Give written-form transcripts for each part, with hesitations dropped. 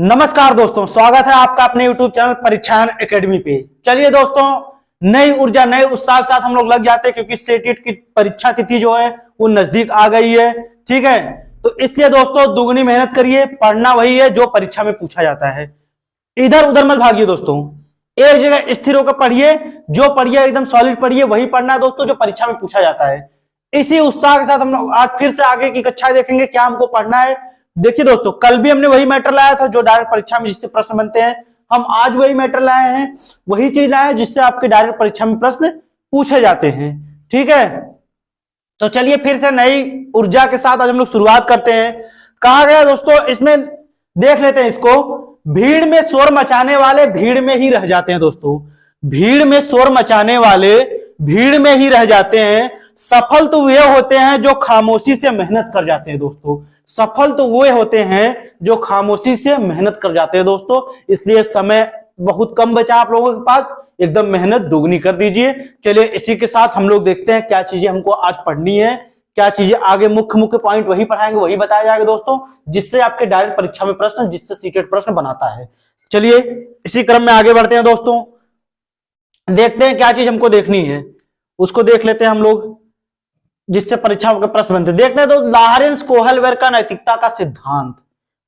नमस्कार दोस्तों, स्वागत है आपका अपने YouTube चैनल परीक्षान एकेडमी पे। चलिए दोस्तों, नई ऊर्जा नए उत्साह के साथ हम लोग लग जाते हैं क्योंकि सेटेट की परीक्षा तिथि जो है वो नजदीक आ गई है। ठीक है, तो इसलिए दोस्तों दुगनी मेहनत करिए। पढ़ना वही है जो परीक्षा में पूछा जाता है। इधर उधर मत भागिए दोस्तों, एक जगह स्थिर होकर पढ़िए। जो पढ़िए एकदम सॉलिड पढ़िए, वही पढ़ना है दोस्तों जो परीक्षा में पूछा जाता है। इसी उत्साह के साथ हम लोग आज फिर से आगे की कक्षा देखेंगे क्या हमको पढ़ना है। देखिए दोस्तों, कल भी हमने वही मैटर लाया था जो डायरेक्ट परीक्षा में जिससे प्रश्न बनते हैं। हम आज वही मैटर लाए हैं, वही चीज लाए हैं जिससे आपके डायरेक्ट परीक्षा में प्रश्न पूछे जाते हैं। ठीक है, तो चलिए फिर से नई ऊर्जा के साथ आज हम लोग शुरुआत करते हैं। कहा गया दोस्तों, इसमें देख लेते हैं इसको। भीड़ में शोर मचाने वाले भीड़ में ही रह जाते हैं दोस्तों। भीड़ में शोर मचाने वाले भीड़ में ही रह जाते हैं। सफल तो वे होते हैं जो खामोशी से मेहनत कर जाते हैं दोस्तों। सफल तो वे होते हैं जो खामोशी से मेहनत कर जाते हैं दोस्तों। इसलिए समय बहुत कम बचा आप लोगों के पास, एकदम मेहनत दोगुनी कर दीजिए। चलिए इसी के साथ हम लोग देखते हैं क्या चीजें हमको आज पढ़नी है, क्या चीजें आगे मुख्य मुख्य पॉइंट वही पढ़ाएंगे, वही बताया जाएगा दोस्तों, जिससे आपके डायरेक्ट परीक्षा में प्रश्न, जिससे सीटेट प्रश्न बनाता है। चलिए इसी क्रम में आगे बढ़ते हैं दोस्तों। देखते हैं क्या चीज हमको देखनी है, उसको देख लेते हैं हम लोग, जिससे परीक्षा के प्रश्न बनते हैं। देखते हैं तो लॉरेंस कोहलबर्ग का नैतिकता का सिद्धांत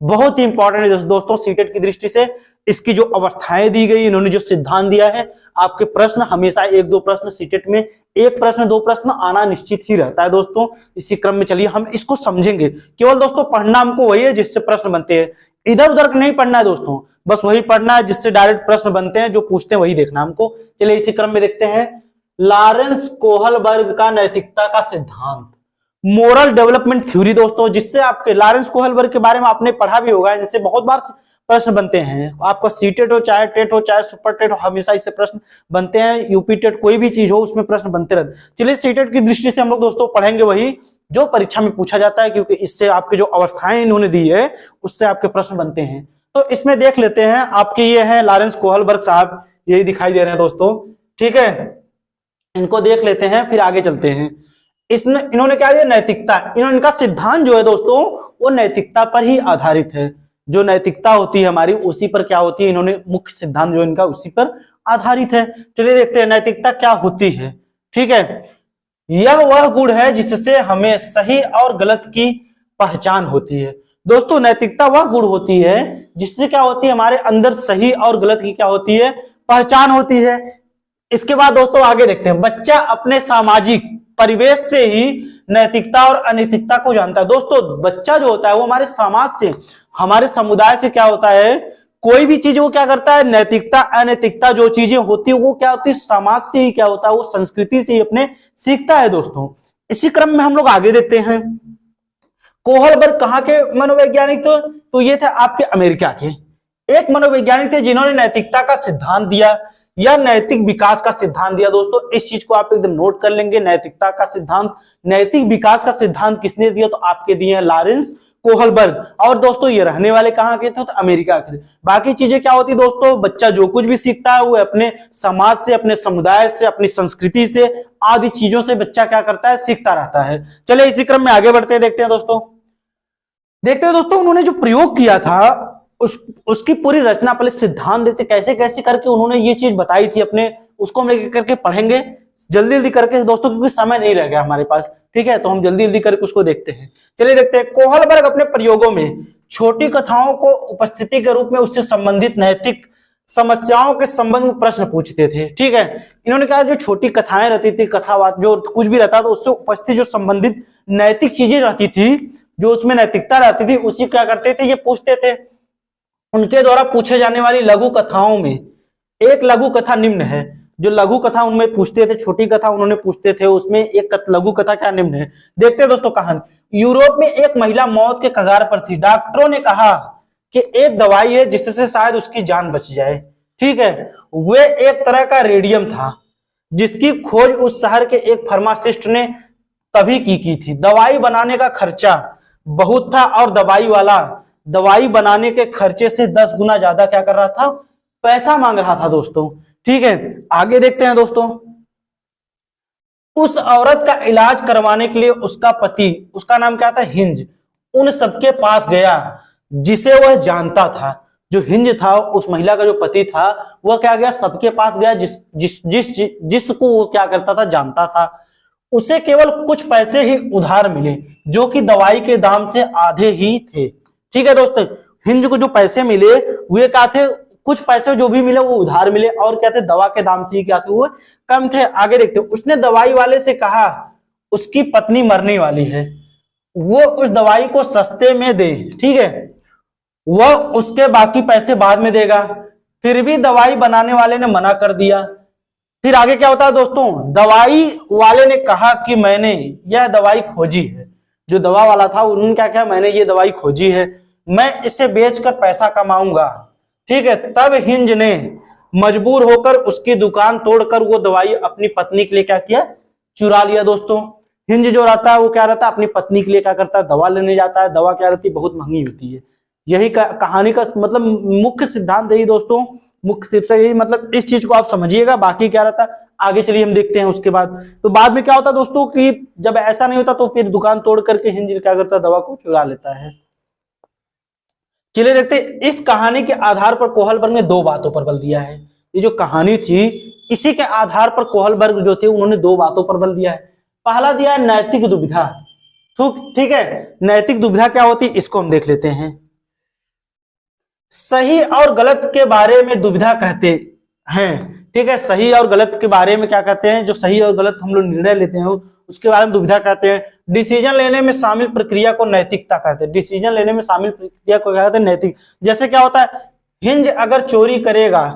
बहुत ही इंपॉर्टेंट है दोस्तों सीटेट की दृष्टि से। इसकी जो अवस्थाएं दी गई, इन्होंने जो सिद्धांत दिया है, आपके प्रश्न हमेशा एक दो प्रश्न सीटेट में, एक प्रश्न दो प्रश्न आना निश्चित ही रहता है दोस्तों। इसी क्रम में चलिए हम इसको समझेंगे। केवल दोस्तों पढ़ना हमको वही है जिससे प्रश्न बनते हैं, इधर उधर नहीं पढ़ना है दोस्तों, बस वही पढ़ना है जिससे डायरेक्ट प्रश्न बनते हैं, जो पूछते हैं वही देखना हमको। चलिए इसी क्रम में देखते हैं लॉरेंस कोहलबर्ग का नैतिकता का सिद्धांत, मोरल डेवलपमेंट थ्योरी दोस्तों, जिससे आपके लॉरेंस कोहलबर्ग के बारे में आपने पढ़ा भी होगा, जिससे बहुत बार प्रश्न बनते हैं। आपका सीटेट हो, चाहे टेट हो, चाहे सुपर टेट हो, हमेशा इससे प्रश्न बनते हैं। यूपी टेट कोई भी चीज हो, उसमें प्रश्न बनते रहते। चलिए सीटेट की दृष्टि से हम लोग दोस्तों पढ़ेंगे वही जो परीक्षा में पूछा जाता है, क्योंकि इससे आपके जो अवस्थाएं इन्होंने दी है उससे आपके प्रश्न बनते हैं। तो इसमें देख लेते हैं, आपके ये है लॉरेंस कोहलबर्ग साहब, यही दिखाई दे रहे हैं दोस्तों। ठीक है, इनको देख लेते हैं फिर आगे चलते हैं। इन्होंने क्या दिया, नैतिकता। इनका सिद्धांत जो है दोस्तों वो नैतिकता पर ही आधारित है। जो नैतिकता होती है हमारी, उसी पर क्या होती है, इन्होंने मुख्य सिद्धांत जो इनका उसी पर आधारित है। चलिए देखते हैं नैतिकता क्या होती है। ठीक है, यह वह गुण है जिससे हमें सही और गलत की पहचान होती है दोस्तों। नैतिकता वह गुण होती है जिससे क्या होती है, हमारे अंदर सही और गलत की क्या होती है, पहचान होती है। इसके बाद दोस्तों आगे देखते हैं, बच्चा अपने सामाजिक परिवेश से ही नैतिकता और अनैतिकता को जानता है दोस्तों। बच्चा जो होता है वो हमारे समाज से, हमारे समुदाय से क्या होता है, कोई भी चीज वो क्या करता है, नैतिकता अनैतिकता जो चीजें होती है वो क्या होती है, समाज से ही क्या होता है, वो संस्कृति से ही अपने सीखता है दोस्तों। इसी क्रम में हम लोग आगे देखते हैं, कोहलबर्ग कहाँ के मनोवैज्ञानिक तो ये थे आपके अमेरिका के एक मनोवैज्ञानिक थे जिन्होंने नैतिकता का सिद्धांत दिया या नैतिक विकास का सिद्धांत दिया दोस्तों। इस चीज को आप एकदम नोट कर लेंगे, नैतिकता का सिद्धांत, नैतिक विकास का सिद्धांत किसने दिया, तो आपके दिए हैं लॉरेंस कोहलबर्ग। और दोस्तों ये रहने वाले कहाँ के थे, तो अमेरिका के थे। बाकी चीजें क्या होती दोस्तों, बच्चा जो कुछ भी सीखता है वो अपने समाज से, अपने समुदाय से, अपनी संस्कृति से, आदि चीजों से बच्चा क्या करता है, सीखता रहता है। चलिए इसी क्रम में आगे बढ़ते हैं, देखते हैं दोस्तों। देखते हैं दोस्तों, उन्होंने जो प्रयोग किया था उसकी पूरी रचना, पहले सिद्धांत देते कैसे कैसे करके उन्होंने ये चीज बताई थी अपने, उसको हम लेकर करके पढ़ेंगे जल्दी जल्दी करके दोस्तों, क्योंकि समय नहीं रह गया हमारे पास। ठीक है, तो हम जल्दी जल्दी करके उसको देखते हैं। चलिए देखते हैं, कोहलबर्ग अपने प्रयोगों में छोटी कथाओं को उपस्थिति के रूप में उससे संबंधित नैतिक समस्याओं के संबंध में प्रश्न पूछते थे। ठीक है, इन्होंने कहा जो छोटी कथाएं रहती थी, कथावाद जो कुछ भी रहता था, उससे उपस्थित जो संबंधित नैतिक चीजें रहती थी, जो उसमें नैतिकता रहती थी, उसी क्या करते थे, ये पूछते थे। उनके द्वारा पूछे जाने वाली लघु कथाओं में एक लघु कथा निम्न है। जो लघु कथा उनमें पूछते थे, छोटी कथा उन्होंने पूछते थे, उसमें एक लघु कथा क्या निम्न है। देखते हैं दोस्तों कहानी। यूरोप में एक महिला मौत के कगार पर थी। डॉक्टरों ने कहा कि एक दवाई है जिससे शायद उसकी जान बच जाए। ठीक है, वे एक तरह का रेडियम था जिसकी खोज उस शहर के एक फार्मासिस्ट ने तभी की थी। दवाई बनाने का खर्चा बहुत था और दवाई वाला दवाई बनाने के खर्चे से 10 गुना ज्यादा क्या कर रहा था, पैसा मांग रहा था दोस्तों। ठीक है, आगे देखते हैं दोस्तों। उस औरत का इलाज करवाने के लिए उसका पति, उसका नाम क्या था, हिंज, उन सबके पास गया जिसे वह जानता था, जो हिंज था, उस महिला का जो पति था, वह क्या गया, सबके पास गया जिसको वो क्या करता था, जानता था। उसे केवल कुछ पैसे ही उधार मिले, जो कि दवाई के दाम से आधे ही थे। ठीक है दोस्तों, हिंज को जो पैसे मिले वे क्या थे, कुछ पैसे जो भी मिले वो उधार मिले, और क्या थे, दवा के दाम से ही क्या थे, वो कम थे। आगे देखते हैं, उसने दवाई वाले से कहा उसकी पत्नी मरने वाली है, वो उस दवाई को सस्ते में दे। ठीक है, वह उसके बाकी पैसे बाद में देगा। फिर भी दवाई बनाने वाले ने मना कर दिया। फिर आगे क्या होता है दोस्तों, दवाई वाले ने कहा कि मैंने यह दवाई खोजी है। जो दवा वाला था उन्होंने क्या किया, मैंने ये दवाई खोजी है, मैं इसे बेचकर पैसा कमाऊंगा। ठीक है, तब हिंज ने मजबूर होकर उसकी दुकान तोड़कर वो दवाई अपनी पत्नी के लिए क्या किया, चुरा लिया। दोस्तों, हिंज जो रहता है वो क्या रहता है, अपनी पत्नी के लिए क्या करता है, दवा लेने जाता है। दवा क्या रहती है, बहुत महंगी होती है। यही कहानी का मतलब मुख्य सिद्धांत यही दोस्तों, मुख्य शीर्षक यही, मतलब इस चीज को आप समझिएगा। बाकी क्या रहता है आगे चलिए हम देखते हैं उसके बाद। तो बाद में क्या होता है दोस्तों कि जब ऐसा नहीं होता तो फिर दुकान तोड़ करके हिंज क्या करता है, दवा को चुरा लेता है। चलिए देखते हैं, इस कहानी के आधार पर कोहलबर्ग ने दो बातों पर बल दिया है। ये जो कहानी थी इसी के आधार पर कोहलबर्ग जो थे उन्होंने दो बातों पर बल दिया है। पहला दिया है नैतिक दुविधा। ठीक है, नैतिक दुविधा क्या होती है इसको हम देख लेते हैं। सही और गलत के बारे में दुविधा कहते हैं। ठीक है, सही और गलत के बारे में क्या कहते हैं, जो सही और गलत हम लोग निर्णय लेते हैं उसके बारे में दुविधा कहते हैं। डिसीजन लेने में शामिल प्रक्रिया को नैतिकता कहते हैं। डिसीजन लेने में शामिल प्रक्रिया को क्या कहते हैं, नैतिक। जैसे क्या होता है, हिंज अगर चोरी करेगा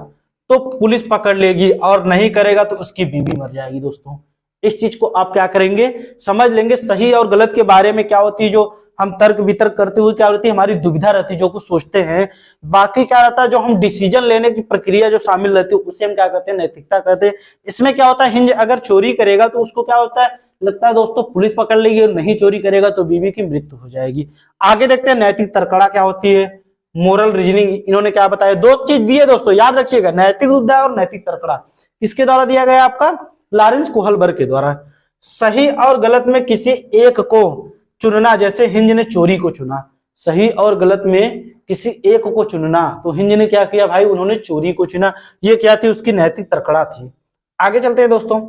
तो पुलिस पकड़ लेगी, और नहीं करेगा तो उसकी बीवी मर जाएगी। दोस्तों, इस चीज को आप क्या करेंगे, समझ लेंगे। सही और गलत के बारे में क्या होती है, जो हम तर्क वितर्क करते हुए क्या होती है, हमारी दुविधा रहती है, जो कुछ सोचते हैं। बाकी क्या रहता है, जो हम डिसीजन लेने की प्रक्रिया जो शामिल रहती है उसे हम क्या कहते हैं, नैतिकता कहते हैं। इसमें क्या होता है, हिंज अगर चोरी करेगा तो उसको क्या होता है, लगता है दोस्तों पुलिस पकड़ लेगी, और नहीं चोरी करेगा तो बीवी की मृत्यु हो जाएगी। आगे देखते हैं नैतिक तर्कड़ा क्या होती है, मोरल रीजनिंग। इन्होंने क्या बताया, दो चीज दिए दोस्तों, याद रखिएगा, नैतिक दुविधा और नैतिक तर्कड़ा। किसके द्वारा दिया गया आपका, लॉरेंस कोहलबर्ग के द्वारा। सही और गलत में किसी एक को चुनना, जैसे हिंज ने चोरी को चुना, सही और गलत में किसी एक को चुनना, तो हिंज ने क्या किया भाई, उन्होंने चोरी को चुना। ये क्या थी, उसकी नैतिक तर्कड़ा थी। आगे चलते हैं दोस्तों,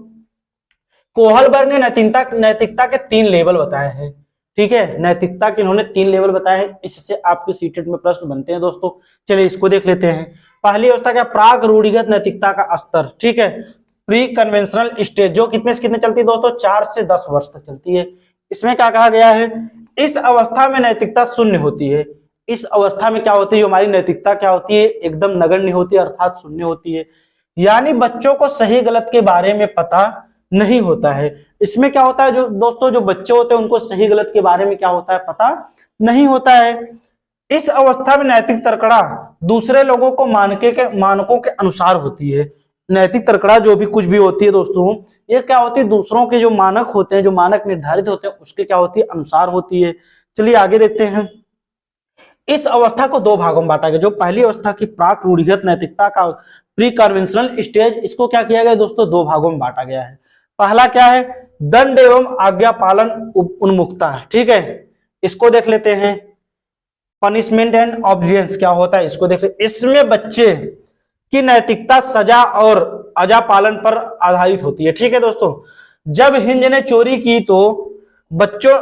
कोहलबर्ग ने नैतिकता के 3 लेवल बताए हैं। ठीक है, नैतिकता के इन्होंने 3 लेवल बताए हैं, इससे आपके सीटेट में प्रश्न बनते हैं दोस्तों। चलिए इसको देख लेते हैं। पहली अवस्था क्या, प्राक रूढ़िगत नैतिकता का स्तर। ठीक है, प्री कन्वेंशनल स्टेज, जो कितने से कितने चलती है दोस्तों, 4 से 10 वर्ष तक चलती है। इसमें क्या कहा गया है, इस अवस्था में नैतिकता शून्य होती है। इस अवस्था में क्या होती है, हमारी नैतिकता क्या होती है, एकदम नगण्य होती है, अर्थात शून्य होती है। यानी बच्चों को सही गलत के बारे में पता नहीं होता है। इसमें क्या होता है, जो दोस्तों जो बच्चे होते हैं उनको सही गलत के बारे में क्या होता है, पता नहीं होता है। इस अवस्था में नैतिक तर्कड़ा दूसरे लोगों को मानकों के अनुसार होती है। नैतिक तर्कड़ा जो भी कुछ भी होती है दोस्तों, ये क्या होती है, दूसरों के जो मानक होते हैं, जो मानक निर्धारित होते हैं उसके क्या होती है, अनुसार होती है। चलिए आगे देखते हैं। इस अवस्था को 2 भागों में बांटा गया। जो पहली अवस्था की प्राक रूढ़िगत नैतिकता का प्री कन्वेंशनल स्टेज, इसको क्या किया गया दोस्तों, 2 भागों में बांटा गया है। पहला क्या है, दंड एवं आज्ञा पालन उन्मुखता। ठीक है, इसको देख लेते हैं। पनिशमेंट एंड ऑब्डियंस क्या होता है, इसको देख लेते। इसमें बच्चे की नैतिकता सजा और अजा पालन पर आधारित होती है। ठीक है दोस्तों, जब हिंज ने चोरी की तो बच्चों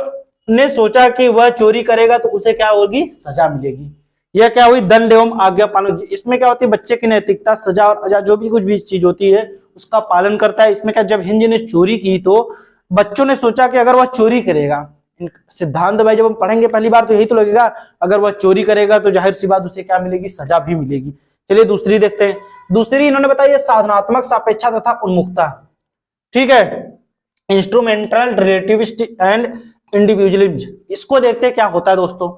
ने सोचा कि वह चोरी करेगा तो उसे क्या होगी, सजा मिलेगी। यह क्या हुई, दंड एवं आज्ञा पालन। इसमें क्या होती है, बच्चे की नैतिकता सजा और अजा जो भी कुछ भी चीज होती है उसका पालन करता है। इसमें क्या, जब हिंज ने चोरी की तो बच्चों ने सोचा कि अगर वह चोरी करेगा, सिद्धांत भाई जब हम पढ़ेंगे पहली बार तो यही तो लगेगा, अगर वह चोरी करेगा तो जाहिर सी बात उसे क्या मिलेगी, सजा भी मिलेगी। चलिए दूसरी देखते हैं। दूसरी इन्होंने बताई साधनात्मक सापेक्षा तथा उन्मुखता। ठीक है, इंस्ट्रूमेंटल रिलेटिविस्ट एंड इंडिविजुअलिज्म। इसको देखते हैं क्या होता है दोस्तों।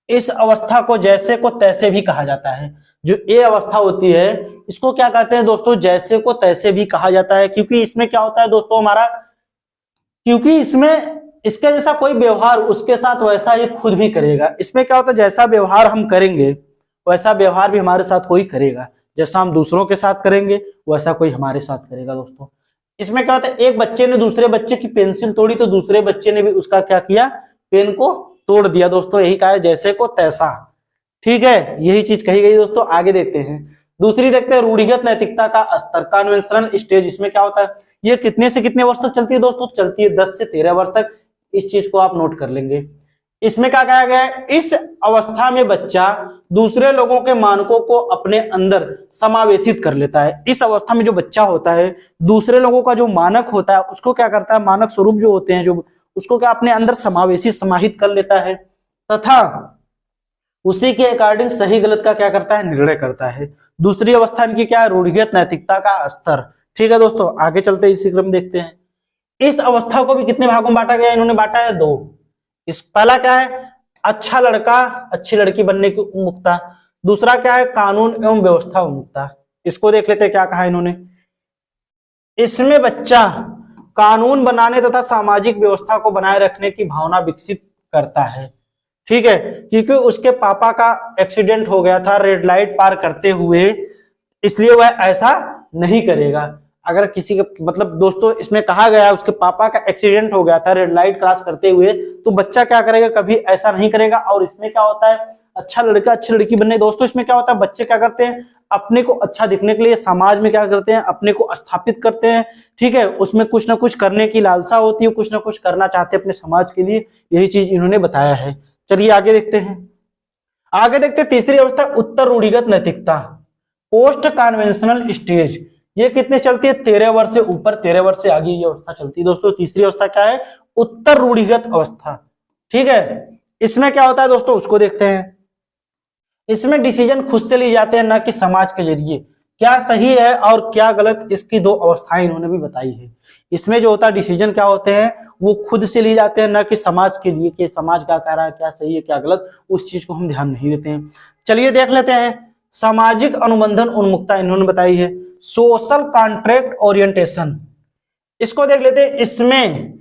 इस अवस्था को जैसे को तैसे भी कहा जाता है। जो ये अवस्था होती है इसको क्या कहते हैं दोस्तों, जैसे को तैसे भी कहा जाता है। क्योंकि इसमें क्या होता है दोस्तों हमारा, क्योंकि इसमें इसके जैसा कोई व्यवहार उसके साथ वैसा ये खुद भी करेगा। इसमें क्या होता है, जैसा व्यवहार हम करेंगे वैसा व्यवहार भी हमारे साथ कोई करेगा। जैसा हम दूसरों के साथ करेंगे वैसा कोई हमारे साथ करेगा दोस्तों। इसमें क्या होता है, एक बच्चे ने दूसरे बच्चे की पेंसिल तोड़ी तो दूसरे बच्चे ने भी उसका क्या किया, पेन को तोड़ दिया दोस्तों। यही कहा है जैसे को तैसा। ठीक है, यही चीज कही गई दोस्तों। आगे देखते हैं, दूसरी देखते हैं रूढ़िगत नैतिकता का स्तर, कन्वेंशनल स्टेज। इसमें क्या होता है, ये कितने से कितने वर्ष तक चलती है दोस्तों, चलती है 10 से 13 वर्ष तक। इस चीज को आप नोट कर लेंगे। इसमें क्या कहा गया है, इस अवस्था में बच्चा दूसरे लोगों के मानकों को अपने अंदर समावेशित कर लेता है। इस अवस्था में जो बच्चा होता है, दूसरे लोगों का जो मानक होता है उसको क्या करता है, मानक स्वरूप जो होते हैं, जो उसको क्या अपने अंदर समावेशी समाहित कर लेता है, तथा उसी के अकॉर्डिंग सही गलत का क्या करता है, निर्णय करता है। दूसरी अवस्था इनकी क्या है, रूढ़िगत नैतिकता का स्तर। ठीक है दोस्तों, आगे चलते इसी क्रम देखते हैं। इस अवस्था को भी कितने भागों में बांटा गया, इन्होंने बांटा है 2। इस पहला क्या है, अच्छा लड़का अच्छी लड़की बनने की उन्मुखता। दूसरा क्या है, कानून एवं व्यवस्था उन्मुखता। इसको देख लेते हैं क्या कहा इन्होंने। इसमें बच्चा कानून बनाने तथा सामाजिक व्यवस्था को बनाए रखने की भावना विकसित करता है। ठीक है, क्योंकि उसके पापा का एक्सीडेंट हो गया था रेड लाइट पार करते हुए, इसलिए वह ऐसा नहीं करेगा। अगर किसी का मतलब दोस्तों इसमें कहा गया है उसके पापा का एक्सीडेंट हो गया था रेड लाइट क्रॉस करते हुए, तो बच्चा क्या करेगा, कभी ऐसा नहीं करेगा। और इसमें क्या होता है, अच्छा लड़का अच्छी लड़की बनने। दोस्तों इसमें क्या होता है, बच्चे क्या करते हैं, अपने को अच्छा दिखने के लिए समाज में क्या करते हैं, अपने को स्थापित करते हैं। ठीक है, उसमें कुछ ना कुछ करने की लालसा होती है, कुछ ना कुछ करना चाहते हैं अपने समाज के लिए। यही चीज इन्होंने बताया है। चलिए आगे देखते हैं। आगे देखते हैं तीसरी अवस्था, उत्तर रूढ़िगत नैतिकता, पोस्ट कन्वेंशनल स्टेज। ये कितने चलती है, 13 वर्ष से ऊपर, 13 वर्ष से आगे ये अवस्था चलती है दोस्तों। तीसरी अवस्था क्या है, उत्तर रूढ़िगत अवस्था। ठीक है, इसमें क्या होता है दोस्तों, उसको देखते हैं। इसमें डिसीजन खुद से लिए जाते हैं, ना कि समाज के जरिए। क्या सही है और क्या गलत, इसकी 2 अवस्थाएं इन्होंने भी बताई है। इसमें जो होता है डिसीजन क्या होते हैं, वो खुद से लिए जाते हैं, ना कि समाज के लिए, कि समाज क्या कह रहा है, क्या सही है क्या गलत, उस चीज को हम ध्यान नहीं देते हैं। चलिए देख लेते हैं। सामाजिक अनुबंधन उन्मुखता इन्होंने बताई है, सोशल कॉन्ट्रैक्ट ओरिएंटेशन। इसको देख लेते हैं। इसमें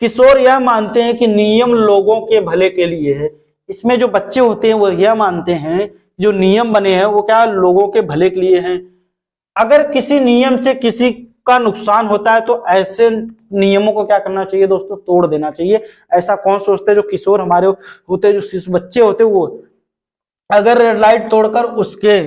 किशोर यह मानते हैं कि नियम लोगों के भले के लिए है। इसमें जो बच्चे होते हैं वो यह मानते हैं जो नियम बने हैं वो क्या लोगों के भले के लिए हैं। अगर किसी नियम से किसी का नुकसान होता है तो ऐसे नियमों को क्या करना चाहिए दोस्तों, तोड़ देना चाहिए। ऐसा कौन सोचते हैं, जो किशोर हमारे होते हैं, जो बच्चे होते हैं, वो अगर रेड लाइट तोड़कर उसके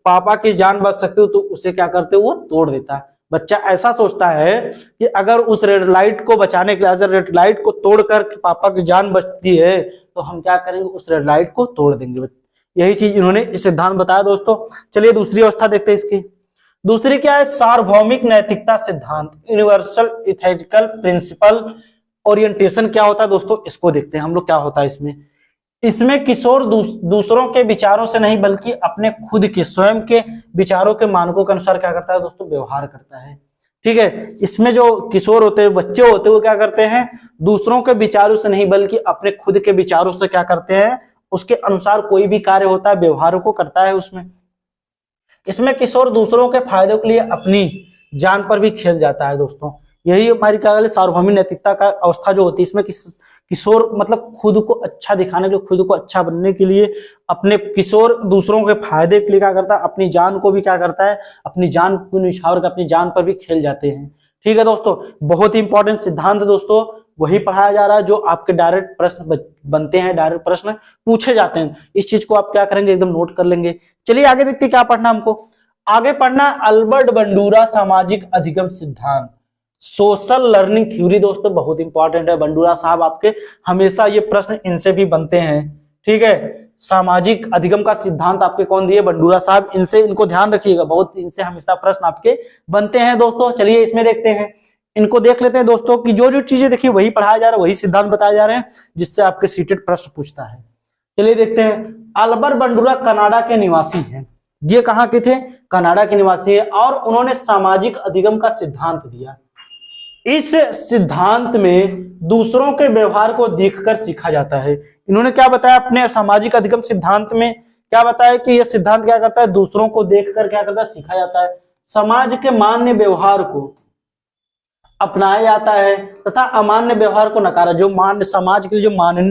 पापा की जान बच सकती हो तो उसे क्या करते हो, वो तोड़ देता है। बच्चा ऐसा सोचता है कि अगर उस रेड लाइट को बचाने के लिए, अगर रेड लाइट को तोड़कर पापा की जान बचती है तो हम क्या करेंगे, उस रेड लाइट को तोड़ देंगे। यही चीज इन्होंने इस सिद्धांत बताया दोस्तों। चलिए दूसरी अवस्था देखते हैं इसकी। दूसरी क्या है, सार्वभौमिक नैतिकता सिद्धांत, यूनिवर्सल इथिकल प्रिंसिपल ओरिएंटेशन। क्या होता है दोस्तों, इसको देखते हैं हम लोग क्या होता है इसमें। इसमें किशोर दूसरों के विचारों से नहीं बल्कि अपने खुद के स्वयं के विचारों के मानकों के अनुसार क्या करता है दोस्तों, व्यवहार करता है। ठीक है, इसमें जो किशोर होते हैं, बच्चे होते हैं, वो क्या करते हैं, दूसरों के विचारों से नहीं बल्कि अपने खुद के विचारों से क्या करते हैं, उसके अनुसार कोई भी कार्य होता है व्यवहारों को करता है उसमें। इसमें किशोर दूसरों के फायदे के लिए अपनी जान पर भी खेल जाता है दोस्तों। यही हमारी क्या है, सार्वभौमिक नैतिकता का अवस्था जो होती है। इसमें किशोर मतलब खुद को अच्छा दिखाने के लिए, खुद को अच्छा बनने के लिए, अपने किशोर दूसरों के फायदे के लिए क्या करता है, अपनी जान को भी क्या करता है, अपनी जान को निछावर कर अपनी जान पर भी खेल जाते हैं। ठीक है दोस्तों, बहुत ही इंपॉर्टेंट सिद्धांत दोस्तों, वही पढ़ाया जा रहा है जो आपके डायरेक्ट प्रश्न बनते हैं, डायरेक्ट प्रश्न पूछे जाते हैं। इस चीज को आप क्या करेंगे, एकदम नोट कर लेंगे। चलिए आगे देखते हैं क्या पढ़ना हमको। आगे पढ़ना अल्बर्ट बंडूरा सामाजिक अधिगम सिद्धांत, सोशल लर्निंग थ्योरी। दोस्तों बहुत इंपॉर्टेंट है, बंडूरा साहब आपके हमेशा ये प्रश्न इनसे भी बनते हैं। ठीक है, सामाजिक अधिगम का सिद्धांत आपके कौन दिए, बंडूरा साहब। इनको ध्यान रखिएगा, बहुत इनसे हमेशा प्रश्न आपके बनते हैं दोस्तों। चलिए इसमें देखते हैं, इनको देख लेते हैं दोस्तों कि जो जो चीजें देखिए वही पढ़ाया जा रहा है, वही सिद्धांत बताए जा रहे हैं जिससे आपके सीटेड प्रश्न पूछता है। चलिए देखते हैं। अल्बर्ट बंडूरा कनाडा के निवासी हैं। ये कहाँ के थे, कनाडा के निवासी है, और उन्होंने सामाजिक अधिगम का सिद्धांत दिया। इस सिद्धांत में दूसरों के व्यवहार को देखकर सीखा जाता है। इन्होंने क्या बताया अपने सामाजिक अधिगम सिद्धांत में, क्या बताया कि यह सिद्धांत क्या करता है, दूसरों को देखकर क्या करता है, सीखा जाता है। समाज के मान्य व्यवहार को अपनाया जाता है तथा अमान्य व्यवहार को नकारा। जो मान्य समाज के लिए जो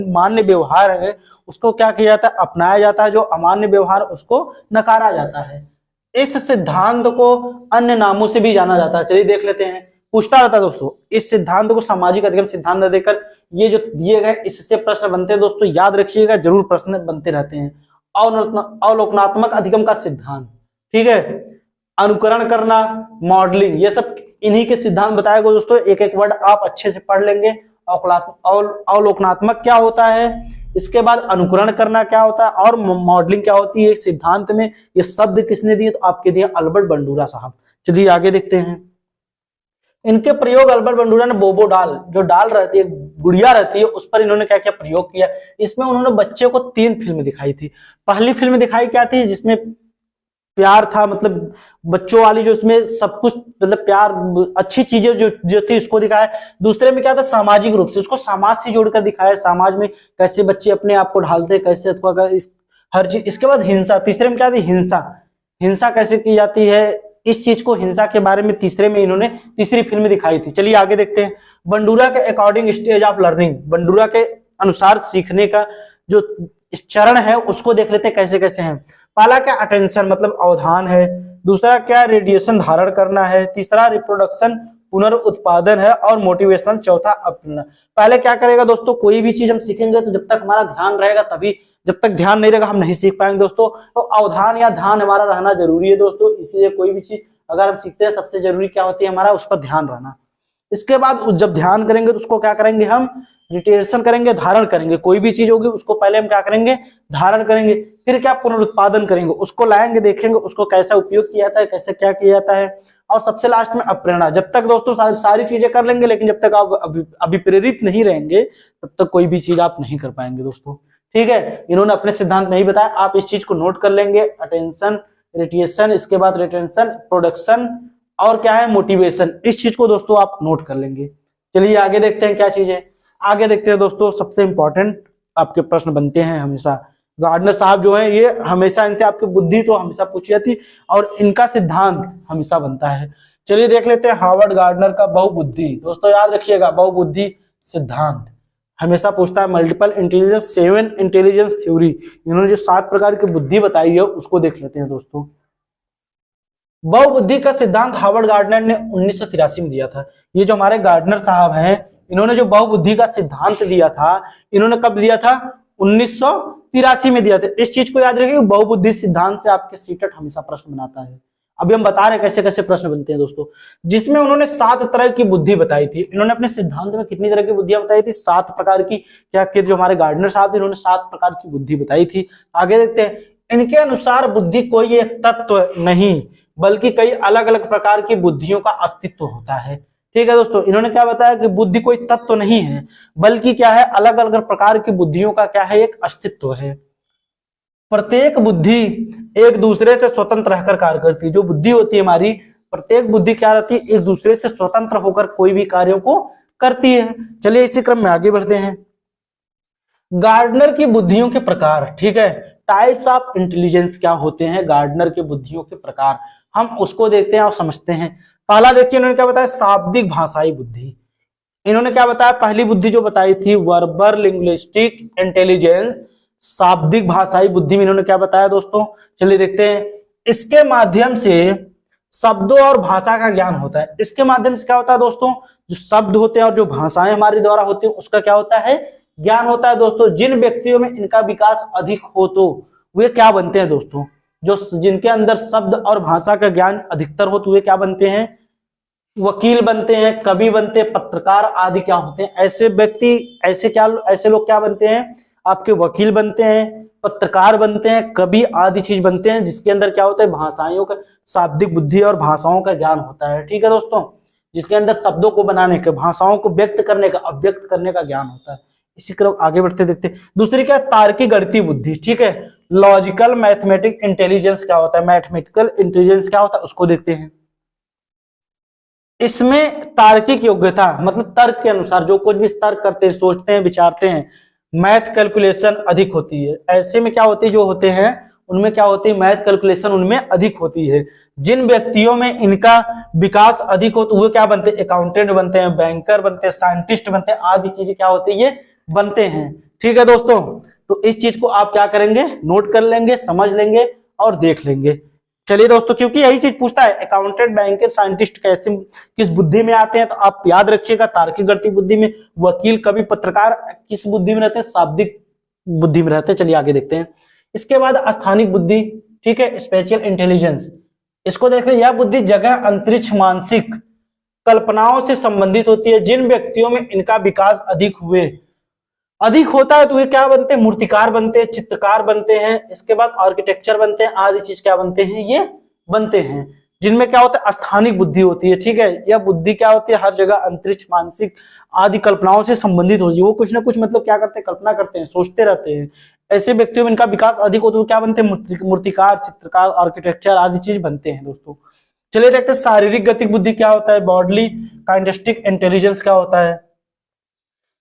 मान्य व्यवहार है उसको क्या किया जाता है, अपनाया जाता है। जो अमान्य व्यवहार उसको नकारा जाता है। इस सिद्धांत को अन्य नामों से भी जाना जाता है। चलिए देख लेते हैं, पूछता रहता है दोस्तों। इस सिद्धांत को सामाजिक अधिगम सिद्धांत देकर ये जो दिए गए इससे प्रश्न बनते हैं दोस्तों, याद रखिएगा, जरूर प्रश्न बनते रहते हैं। अवलोकनात्मक अधिगम का सिद्धांत, ठीक है, अनुकरण करना, मॉडलिंग, ये सब इन्हीं के सिद्धांत बताए गए दोस्तों। एक एक वर्ड आप अच्छे से पढ़ लेंगे। अवलोकनात्मक क्या होता है, इसके बाद अनुकरण करना क्या होता है, और मॉडलिंग क्या होती है। सिद्धांत में ये शब्द किसने दिए, तो आपके दिए अल्बर्ट बंडूरा साहब। चलिए आगे देखते हैं। इनके प्रयोग अल्बर्ट बंडूरा ने बोबो डाल, जो डाल रहती है, गुड़िया रहती है, उस पर इन्होंने क्या क्या प्रयोग किया। इसमें उन्होंने बच्चे को 3 फिल्म दिखाई थी। पहली फिल्म दिखाई क्या थी, जिसमें प्यार था, मतलब बच्चों वाली, जो इसमें सब कुछ मतलब प्यार, अच्छी चीजें जो थी उसको दिखाया। दूसरे में क्या था, सामाजिक रूप से उसको समाज से जोड़कर दिखाया, समाज में कैसे बच्चे अपने आप को ढालते, कैसे हर चीज। इसके बाद हिंसा, तीसरे में क्या थी, हिंसा, हिंसा कैसे की जाती है, इस चीज को, हिंसा के बारे में तीसरे में इन्होंने तीसरी फिल्म दिखाई थी। चलिए आगे देखते हैं। बंडूरा के according stage of learning, Bandura के अनुसार सीखने का जो चरण है उसको देख लेते हैं कैसे कैसे हैं। पहला क्या, अटेंशन मतलब अवधान है। दूसरा क्या, रेडिएशन धारण करना है। तीसरा रिप्रोडक्शन पुनरुत्पादन है। और मोटिवेशनल चौथा अपना। पहले क्या करेगा दोस्तों, कोई भी चीज हम सीखेंगे तो जब तक हमारा ध्यान रहेगा तभी, जब तक ध्यान नहीं रहेगा हम नहीं सीख पाएंगे दोस्तों। तो अवधान या ध्यान हमारा रहना जरूरी है दोस्तों। इसलिए कोई भी चीज अगर हम सीखते हैं सबसे जरूरी क्या होती है, हमारा उस पर ध्यान रहना। इसके बाद जब ध्यान करेंगे तो उसको क्या करेंगे, हम रिटेंशन करेंगे, धारण करेंगे। कोई भी चीज होगी उसको पहले हम क्या करेंगे, धारण करेंगे। फिर क्या, पुनरुत्पादन करेंगे, उसको लाएंगे, देखेंगे उसको कैसा उपयोग किया जाता है, कैसे क्या किया जाता है। और सबसे लास्ट में अप्रेरणा। जब तक दोस्तों सारी चीजें कर लेंगे, लेकिन जब तक आप अभिप्रेरित नहीं रहेंगे तब तक कोई भी चीज आप नहीं कर पाएंगे दोस्तों। ठीक है, इन्होंने अपने सिद्धांत नहीं बताया, आप इस चीज को नोट कर लेंगे। अटेंशन, रिटेंशन, इसके बाद रिटेंशन, प्रोडक्शन, और क्या है, मोटिवेशन। इस चीज को दोस्तों आप नोट कर लेंगे। चलिए आगे देखते हैं क्या चीज है। आगे देखते हैं दोस्तों, सबसे इंपॉर्टेंट आपके प्रश्न बनते हैं हमेशा। गार्डनर साहब जो है, ये हमेशा इनसे आपकी बुद्धि तो हमेशा पूछी जाती और इनका सिद्धांत हमेशा बनता है। चलिए देख लेते हैं हार्वर्ड गार्डनर का बहुबुद्धि। दोस्तों याद रखिएगा, बहुबुद्धि सिद्धांत हमेशा पूछता है। मल्टीपल इंटेलिजेंस, 7 इंटेलिजेंस थ्योरी, इन्होंने जो 7 प्रकार की बुद्धि बताई है उसको देख लेते हैं दोस्तों। बहुबुद्धि का सिद्धांत हार्वर्ड गार्डनर ने 1983 में दिया था। ये जो हमारे गार्डनर साहब हैं, इन्होंने जो बहुबुद्धि का सिद्धांत दिया था, इन्होंने कब दिया था, 1983 में दिया था। इस चीज को याद रखिए, बहुबुद्धि सिद्धांत से आपके सीटेट हमेशा प्रश्न बनाता है। अभी हम बता रहे हैं कैसे कैसे प्रश्न बनते हैं दोस्तों, जिसमें उन्होंने 7 तरह की बुद्धि बताई थी। इन्होंने अपने सिद्धांत में कितनी तरह की बुद्धियां बताई थी, 7 प्रकार की। क्या कि जो हमारे गार्डनर साहब थे, इन्होंने 7 प्रकार की बुद्धि बताई थी। आगे देखते हैं। इनके अनुसार बुद्धि कोई एक तत्व नहीं, बल्कि कई अलग अलग प्रकार की बुद्धियों का अस्तित्व होता है। ठीक है दोस्तों, इन्होंने क्या बताया कि बुद्धि कोई तत्व नहीं है, बल्कि क्या है, अलग अलग प्रकार की बुद्धियों का क्या है, एक अस्तित्व है। प्रत्येक बुद्धि एक दूसरे से स्वतंत्र रहकर कार्य करती है। जो बुद्धि होती है हमारी, प्रत्येक बुद्धि क्या रहती है, एक दूसरे से स्वतंत्र होकर कोई भी कार्यों को करती है। चलिए इसी क्रम में आगे बढ़ते हैं। गार्डनर की बुद्धियों के प्रकार, ठीक है, टाइप्स ऑफ इंटेलिजेंस क्या होते हैं, गार्डनर की बुद्धियों के प्रकार, हम उसको देखते हैं और समझते हैं। पहला देखिए, इन्होंने क्या बताया, शाब्दिक भाषाई बुद्धि। इन्होंने क्या बताया, पहली बुद्धि जो बताई थी, वर्बल लिंग्विस्टिक इंटेलिजेंस, शाब्दिक भाषाई बुद्धि में इन्होंने क्या बताया दोस्तों, चलिए देखते हैं। इसके माध्यम से शब्दों और भाषा का ज्ञान होता है। इसके माध्यम से क्या होता है दोस्तों, जो शब्द होते हैं और जो भाषाएं हमारे द्वारा होती है उसका क्या होता है, ज्ञान होता है दोस्तों। जिन व्यक्तियों में इनका विकास अधिक हो तो वे क्या बनते हैं दोस्तों, जो जिनके अंदर शब्द और भाषा का ज्ञान अधिकतर हो तो वे क्या बनते हैं, वकील बनते हैं, कवि बनते हैं, पत्रकार आदि क्या होते हैं, ऐसे व्यक्ति, ऐसे लोग क्या बनते हैं, आपके वकील बनते हैं, पत्रकार बनते हैं, कवि आदि चीज बनते हैं, जिसके अंदर क्या होता है, भाषाओं का, शाब्दिक बुद्धि और भाषाओं का ज्ञान होता है। ठीक है दोस्तों, जिसके अंदर शब्दों को बनाने के, भाषाओं को व्यक्त करने का, अभिव्यक्त करने का ज्ञान होता है। इसी क्रम आगे बढ़ते देखते हैं। दूसरी क्या, तार्किक गणितीय बुद्धि। ठीक है, लॉजिकल मैथमेटिक इंटेलिजेंस क्या होता है, मैथमेटिकल इंटेलिजेंस क्या होता है उसको देखते हैं। इसमें तार्किक योग्यता मतलब तर्क के अनुसार जो कुछ भी तर्क करते हैं, सोचते हैं, विचारते हैं, मैथ कैलकुलेशन अधिक होती है। ऐसे में क्या होती है, जो होते हैं उनमें क्या होती है, मैथ कैलकुलेशन उनमें अधिक होती है। जिन व्यक्तियों में इनका विकास अधिक हो तो वो क्या बनते हैं, अकाउंटेंट बनते हैं, बैंकर बनते हैं, साइंटिस्ट बनते हैं, आदि चीजें क्या होती है, ये बनते हैं। ठीक है दोस्तों, तो इस चीज को आप क्या करेंगे, नोट कर लेंगे, समझ लेंगे और देख लेंगे। चलिए दोस्तों, क्योंकि यही चीज पूछता है, अकाउंटेंट, बैंकर, साइंटिस्ट कैसे किस बुद्धि में आते हैं, तो आप याद रखिएगा तार्किक गणितीय बुद्धि में। वकील, कवि, पत्रकार किस बुद्धि में रहते हैं, शाब्दिक बुद्धि में रहते हैं। चलिए आगे देखते हैं। इसके बाद स्थानिक बुद्धि, ठीक है, स्पेशल इंटेलिजेंस। इसको देखते हैं, यह बुद्धि जगह, अंतरिक्ष, मानसिक कल्पनाओं से संबंधित होती है। जिन व्यक्तियों में इनका विकास अधिक होता है तो ये क्या बनते हैं, मूर्तिकार बनते हैं, चित्रकार बनते हैं, इसके बाद आर्किटेक्चर बनते हैं, आदि चीज क्या बनते हैं, ये बनते हैं। जिनमें क्या होता है, स्थानिक बुद्धि होती है, ठीक है। यह बुद्धि क्या होती है, हर जगह, अंतरिक्ष, मानसिक आदि कल्पनाओं से संबंधित होती है। वो कुछ ना कुछ मतलब क्या करते हैं, कल्पना करते हैं, सोचते रहते हैं। ऐसे व्यक्तियों में इनका विकास अधिक होता है, क्या बनते हैं, मूर्तिकार, चित्रकार, आर्किटेक्चर आदि चीज बनते हैं दोस्तों। चलिए देखते हैं शारीरिक गतिक बुद्धि क्या होता है, बॉडली काइनेस्टिक इंटेलिजेंस क्या होता है।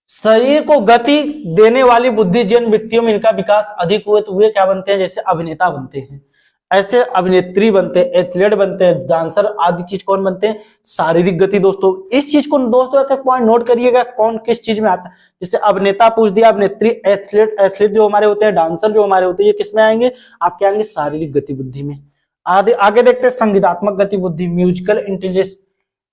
शरीर को गति देने वाली बुद्धि, जिन व्यक्तियों में इनका विकास अधिक हुए तो वे क्या बनते हैं, जैसे अभिनेता बनते हैं, ऐसे अभिनेत्री बनते हैं, एथलीट बनते हैं, डांसर आदि चीज कौन बनते हैं, शारीरिक गति। दोस्तों इस चीज को दोस्तों एक पॉइंट नोट करिएगा, कौन किस चीज में आता है। जैसे अभिनेता पूछ दिया, अभिनेत्री, एथलीट जो हमारे होते हैं, डांसर जो हमारे होते हैं, ये किस में आएंगे, आपके आएंगे शारीरिक गतिबुद्धि में। आगे देखते हैं संगीतात्मक गतिबुद्धि, म्यूजिकल इंटेलिजेंस।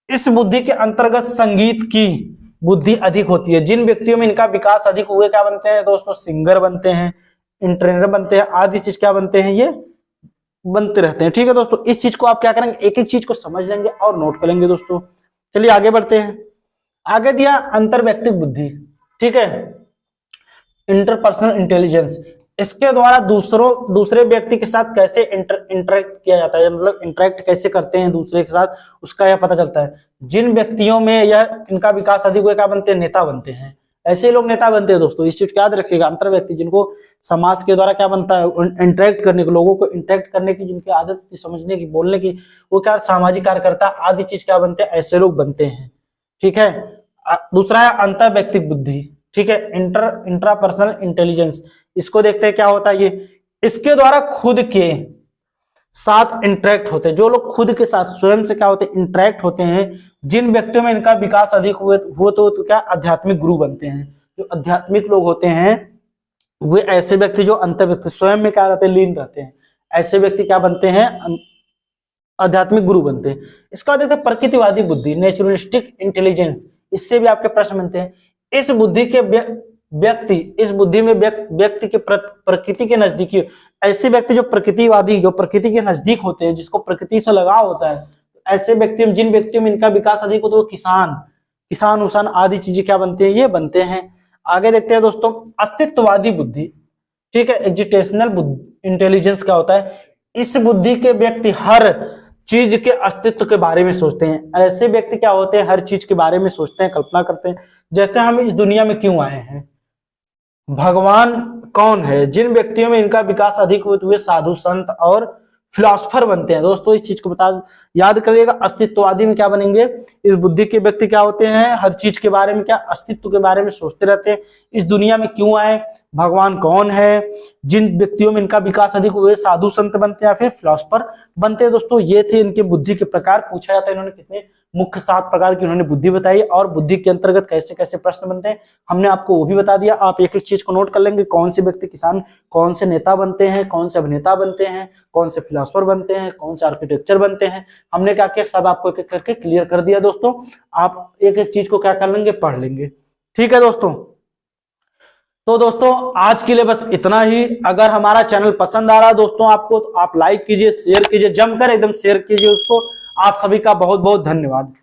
इस बुद्धि के अंतर्गत संगीत की बुद्धि अधिक होती है। जिन व्यक्तियों में इनका विकास अधिक हुए क्या बनते हैं दोस्तों, सिंगर बनते हैं, इंटरटेनर बनते हैं, आदि चीज क्या बनते हैं, ये बनते रहते हैं। ठीक है दोस्तों, इस चीज को आप क्या करेंगे, एक एक चीज को समझ लेंगे और नोट कर लेंगे दोस्तों। चलिए आगे बढ़ते हैं। आगे दिया अंतर्वैयक्तिक बुद्धि, ठीक है, इंटरपर्सनल इंटेलिजेंस। इसके द्वारा दूसरे व्यक्ति के साथ कैसे इंटरेक्ट किया जाता है, मतलब इंटरेक्ट कैसे करते हैं दूसरे के साथ, उसका यह पता चलता है। जिन व्यक्तियों में यह इनका विकास अधिक हुआ क्या बनते हैं, नेता बनते हैं। ऐसे लोग नेता बनते हैं दोस्तों, इस चीज को याद रखिएगा। अंतर्व्यक्ति, जिनको समाज के द्वारा क्या बनता है, इंटरेक्ट करने की, लोगों को इंटरेक्ट करने की जिनकी आदत, समझने की, बोलने की, वो क्या सामाजिक कार्यकर्ता आदि चीज क्या बनते हैं, ऐसे लोग बनते हैं। ठीक है। दूसरा है अंतर्वैयक्तिक बुद्धि, ठीक है, इंट्रापर्सनल इंटेलिजेंस। इसको देखते हैं क्या होता है ये, इसके द्वारा खुद के साथ इंटरेक्ट होते हैं। जो लोग खुद के साथ स्वयं से क्या होते हैं, इंटरेक्ट होते हैं। जिन व्यक्तियों में इनका विकास अधिक हुए तो क्या आध्यात्मिक गुरु बनते हैं। जो आध्यात्मिक लोग होते हैं वे ऐसे व्यक्ति जो अंतर्व्यक्ति स्वयं में क्या रहते हैं, लीन रहते हैं, ऐसे व्यक्ति क्या बनते हैं, आध्यात्मिक गुरु बनते हैं। इसका देखते हैं प्रकृतिवादी बुद्धि, नेचुरलिस्टिक इंटेलिजेंस। इससे भी आपके प्रश्न बनते हैं। इस बुद्धि में व्यक्ति के प्रकृति के नजदीकी, ऐसे व्यक्ति जो प्रकृतिवादी, जो प्रकृति के नजदीक होते हैं, जिसको प्रकृति से लगाव होता है, ऐसे व्यक्तियों, जिन व्यक्तियों में इनका विकास अधिक होता है, वो किसान उसान आदि चीजें क्या बनते हैं, ये बनते हैं। आगे देखते हैं दोस्तों अस्तित्ववादी बुद्धि, ठीक है, एग्जिस्टेशनल इंटेलिजेंस क्या होता है। इस बुद्धि के व्यक्ति हर चीज के अस्तित्व के बारे में सोचते हैं। ऐसे व्यक्ति क्या होते हैं, हर चीज के बारे में सोचते हैं, कल्पना करते हैं। जैसे हम इस दुनिया में क्यों आए हैं, भगवान कौन है। जिन व्यक्तियों में इनका विकास अधिक हुए तो वे साधु संत और फिलोसफर बनते हैं। दोस्तों इस चीज को याद करिएगा। अस्तित्ववादी में क्या बनेंगे, इस बुद्धि के व्यक्ति क्या होते हैं, हर चीज के बारे में, क्या अस्तित्व के बारे में सोचते रहते हैं। इस दुनिया में क्यों आए, भगवान कौन है। जिन व्यक्तियों में इनका विकास अधिक हुए साधु संत बनते हैं या फिर फिलोसफर बनते हैं। दोस्तों ये थे इनके बुद्धि के प्रकार। पूछा जाता है इन्होंने कितने मुख्य 7 प्रकार की उन्होंने बुद्धि बताई, और बुद्धि के अंतर्गत कैसे कैसे प्रश्न बनते हैं हमने आपको वो भी बता दिया। आप एक एक चीज को नोट कर लेंगे, कौन से व्यक्ति किसान, कौन से नेता बनते हैं, कौन से अभिनेता बनते हैं, कौन से फिलोसफर बनते हैं, कौन से आर्किटेक्चर बनते हैं। हमने क्या किया, सब आपको एक एक करके क्लियर कर दिया दोस्तों। आप एक एक चीज को क्या कर लेंगे, पढ़ लेंगे। ठीक है दोस्तों, तो दोस्तों आज के लिए बस इतना ही। अगर हमारा चैनल पसंद आ रहा है दोस्तों आपको, तो आप लाइक कीजिए, शेयर कीजिए, जमकर एकदम शेयर कीजिए उसको। आप सभी का बहुत बहुत धन्यवाद।